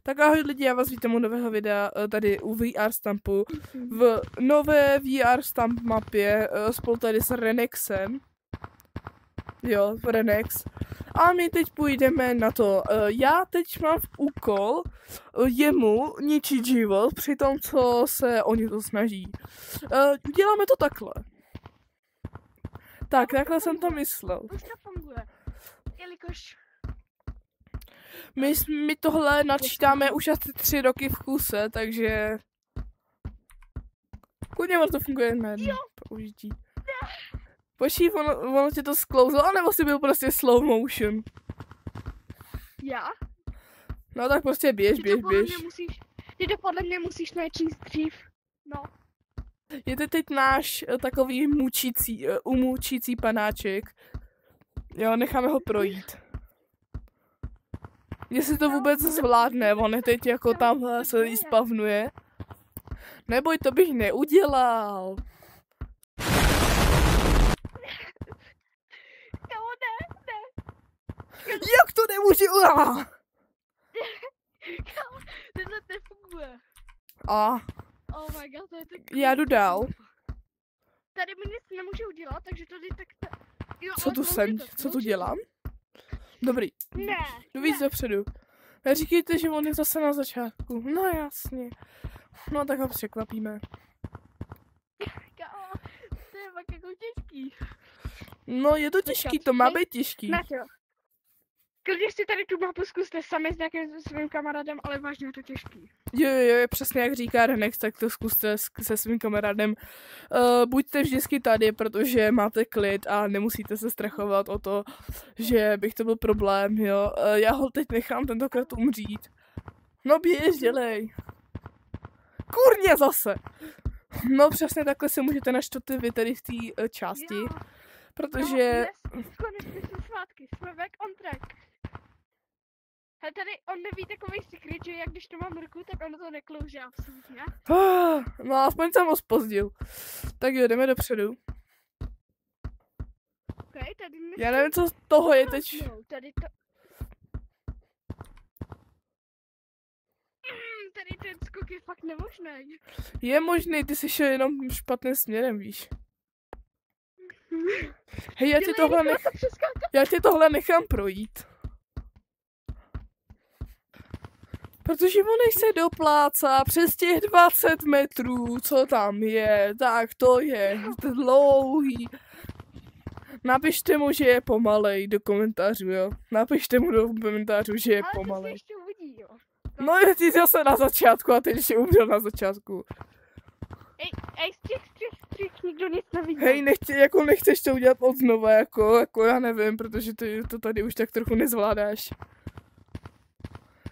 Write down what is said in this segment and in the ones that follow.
Tak ahoj lidi, já vás vítám u nového videa tady u VR Stampu v nové VR Stamp mapě spolu tady s Renexem. Jo, Renex. A my teď půjdeme na to. Já teď mám v úkol jemu ničit život při tom, co se o to snaží. Uděláme to takhle. Tak, takhle jsem to myslel. Už to funguje. Jelikož My tohle načítáme už asi 3 roky v kuse, takže klidně to funguje na jedno použití. Počkej, ono tě to sklouzlo, nebo jsi byl prostě slow motion? já? No tak prostě běž. Ty to podle mě musíš načíst dřív. No. Je to teď náš takový umučící panáček. Jo, necháme ho projít. Jestli to vůbec zvládne, on je teď jako tamhle se jí spavnuje. Neboj, to bych neudělal. Jak to nemůže? Tenhle nefunguje. Oh my god, to je tak... Já jdu dál. Tady mi nic nemůže udělat, takže tady tak... Jo, Co tu dělám? Dobrý. Ne. Jdu víc dopředu. Neříkejte, že on je zase na začátku. No jasně. No tak ho překvapíme. To je fakt jako těžký. No je to těžký, to má být těžký. Natio. Když si tady tu mapu zkuste sami s nějakým svým kamarádem, ale vážně je to těžký. Jo, přesně jak říká Renex, tak to zkuste se svým kamarádem. Buďte vždycky tady, protože máte klid a nemusíte se strachovat o to, že bych to byl problém, jo. Já ho teď nechám tentokrát umřít. No běž, dělej. Kurně zase. No přesně takhle se můžete naštvat vy tady v té části. Jo. Protože... Konečně jsme svátky, jsme back on track. Ale tady on neví takový secret, že jak když to mám ruku, tak ono to neklouže absolutně. No aspoň jsem ho zpozdil. Tak jo, jdeme dopředu. Okay, tady já nevím, co z toho je teď. Tady to... Tady ten skok je fakt nemožný. Je možný, ty jsi šel jenom špatným směrem, víš. Hej, já ti tohle nechám projít. Protože on se doplácá přes těch 20 metrů, co tam je, tak to je dlouhý. Napište mu, že je pomalej do komentářů, jo. Napište mu do komentářů, že je pomalej. Ale to ještě uvidí, jo. No je ty zase na začátku a ty ještě umřel na začátku. Ej, z těch nikdo nic nevidí. Hej, nechceš to udělat od znova, jako já nevím, protože ty to tady už tak trochu nezvládáš.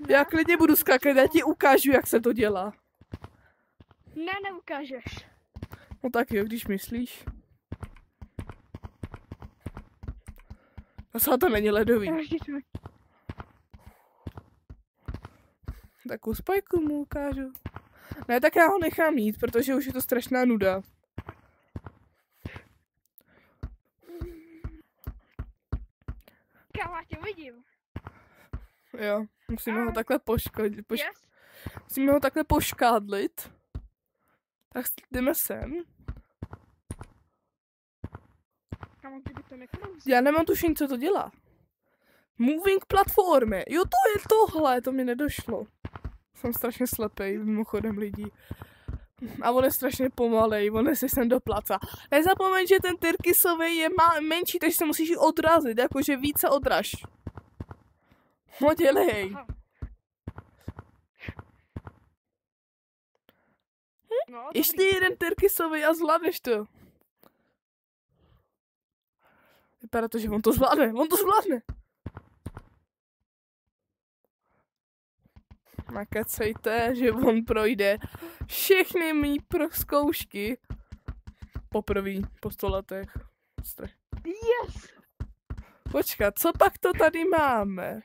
Já klidně budu skákat, já ti ukážu, jak se to dělá. Ne, neukážeš. No tak jo, když myslíš. A to není ledový. Tak u Spajku mu ukážu. Ne, tak já ho nechám jít, protože už je to strašná nuda. Kámo, já tě vidím. Jo, musíme ho takhle poškodit. Yes. Musíme ho takhle poškádlit. Tak jdeme sem. Kámo, kdyby to neklouzlo. Já nemám tušení, co to dělá. Moving platformy. Jo, to je tohle, to mi nedošlo. Jsem strašně slepej, mimochodem lidí. A on je strašně pomalej, on se sem dopláca. Nezapomeň, že ten tyrkysový je menší, takže se musíš odrazit, jakože více odraž. No dělej. No, ještě jeden tyrkysový a zvládneš to. Vypadá to, že on to zvládne. Nakacejte, že on projde všechny mý zkoušky poprvé po 100 letech. Yes! Počkat, co pak to tady máme?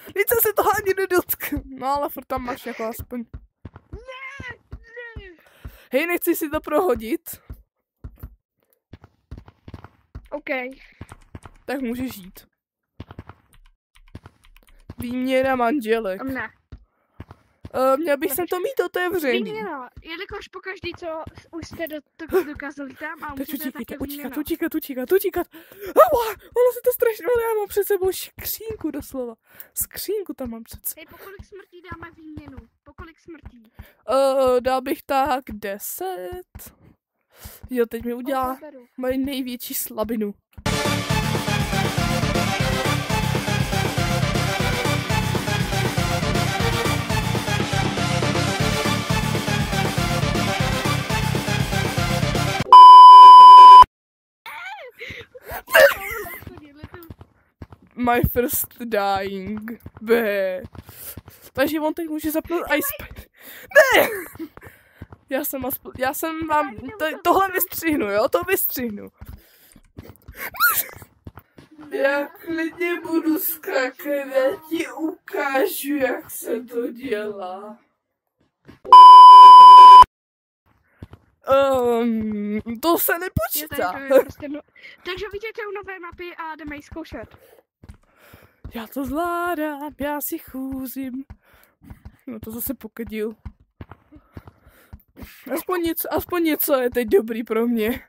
Víc se toho ani nedotknu. No ale furt tam máš jako aspoň. Ne! Hej, nechci si to prohodit? OK. Tak můžeš jít. Výměna manželek. Ne. Měl bych sem to mít otevřený. Výměna, jelikož pokaždý, co už jste dokázali tam a Teď můžete také výměna. utíkat. Ono se to strašně, ale já mám před sebou skřínku doslova. Skřínku tam mám před sebou. Hej, po kolik smrtí dáme výměnu? Po kolik smrtí? Dal bych tak 10. Jo, teď mi udělá moji největší slabinu. My first dying. B. Takže on teď může zapnout ice. Ne! Já jsem vám, tohle vystřihnu, jo, to vystřihnu. Já klidně budu skákat, já ti ukážu, jak se to dělá. To se nepočítá. Takže vidíte u nové mapy a jdeme ji zkoušet. Já to zvládám, já si chůzím. No to zase pokedil. Aspoň něco je teď dobrý pro mě.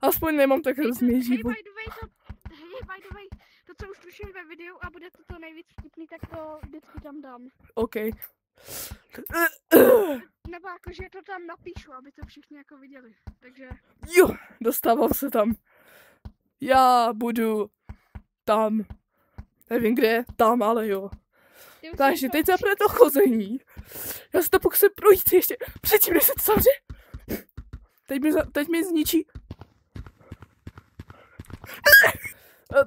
Aspoň nemám tak hrozný život. By the way, to co už tuším ve videu a bude to nejvíc vtipný, tak to vždycky tam dám. OK. Nebo jakože to tam napíšu, aby to všichni jako viděli, takže... Jo, dostávám se tam. Já budu tam. Nevím kde, tam, ale jo. Takže teď zapne to chození. Já se to pokusím projít ještě předtím, než se to zavře. Teď mi zničí.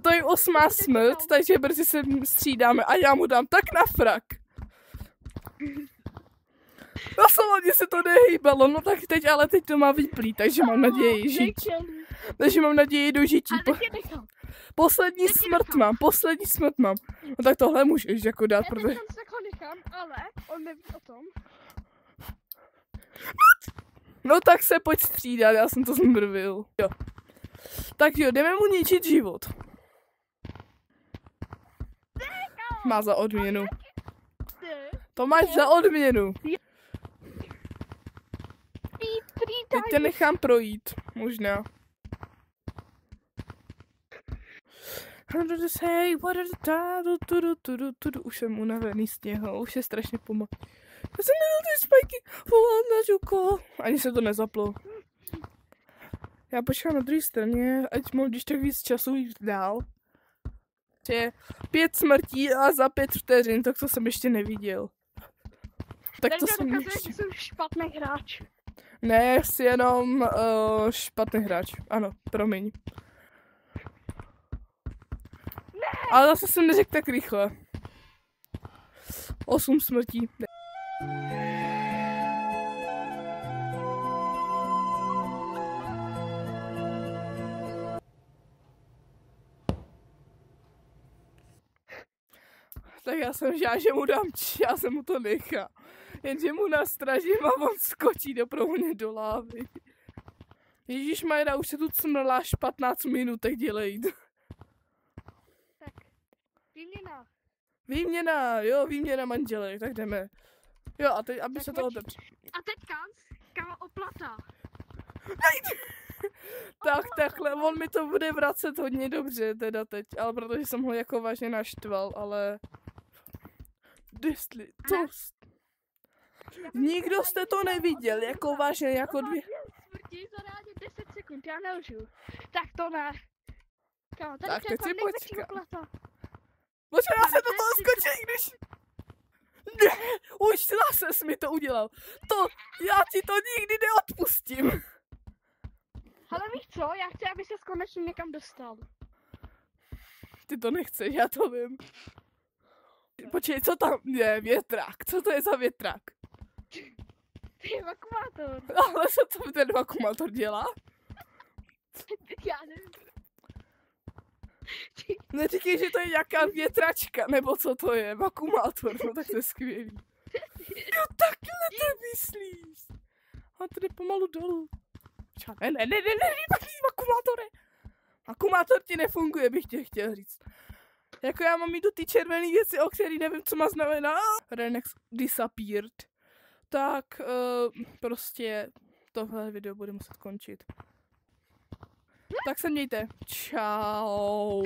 To je 8. smrt, takže brzy se střídáme a já mu dám tak na frak. Na saloně se to nehýbalo, no tak teď to má vyplý, takže mám naději žít. Takže mám naději do žití. Poslední smrt mám. No tak tohle můžeš jako dát, protože... Já teď ho nechám, ale on neví o tom. No tak se pojď střídat, já jsem to zmrvil. Jo. Tak jo, jdeme mu ničit život. Má za odměnu. To máš za odměnu. Teď tě nechám projít, možná. Už jsem unavený z něho, už je strašně pomalý. Já jsem nedal ty spajky, volám na Žuko. Ani se to nezaplo. Já počkám na druhé straně, ať mám když tak víc času jít dál. Je 5 smrtí a za 5 vteřin, tak to jsem ještě neviděl. Tak to jsem ještě... Jsem špatný hráč. Ne, jsi jenom špatný hráč. Ano, promiň. Ne! Ale zase jsem neřekl tak rychle. 8 smrtí. Ne. Tak já jsem že mu dám já jsem mu to nechal. Jenže mu nastražím a on skočí pro mě do lávy. Ježišmarja, už se tu cmrláš 15 minut, tak dělej. Tak, výměna. Výměna manželek, tak jdeme. Jo, a teď, aby tak se to otevřelo. A teďka, kámo, oplata. Tak, takhle, on mi to bude vracet hodně dobře, teda teď, ale protože jsem ho jako vážně naštval, ale... Nikdo jste to neviděl, jako vážně, jako 2... Smrti za rádi 10 sekund, já nelžu. Tak to ne. Kámo, tady tak teď si počkám. Počkej, já se do toho skočil, když... Ne, už zase jsi mi to udělal. Já ti to nikdy neodpustím. Ale víš co, já chci, aby ses konečně někam dostal. Ty to nechceš, já to vím. Počkej, co tam je? Větrák. Co to je za větrák? To je vakuumátor. Ale co to ten vakuumátor dělá? Já nevím. Neříkej, že to je nějaká větračka, nebo co to je? Vakuumátor, no tak to je skvělý. Jo, takhle to myslíš. A tady pomalu dolů. Ne, vakuumátore. Vakuumátor ti nefunguje, bych tě chtěl říct. Jako já mám jít do ty červené věci, o který nevím, co má znamená. Renex disappeared. Tak prostě tohle video bude muset končit. Tak se mějte. Čau.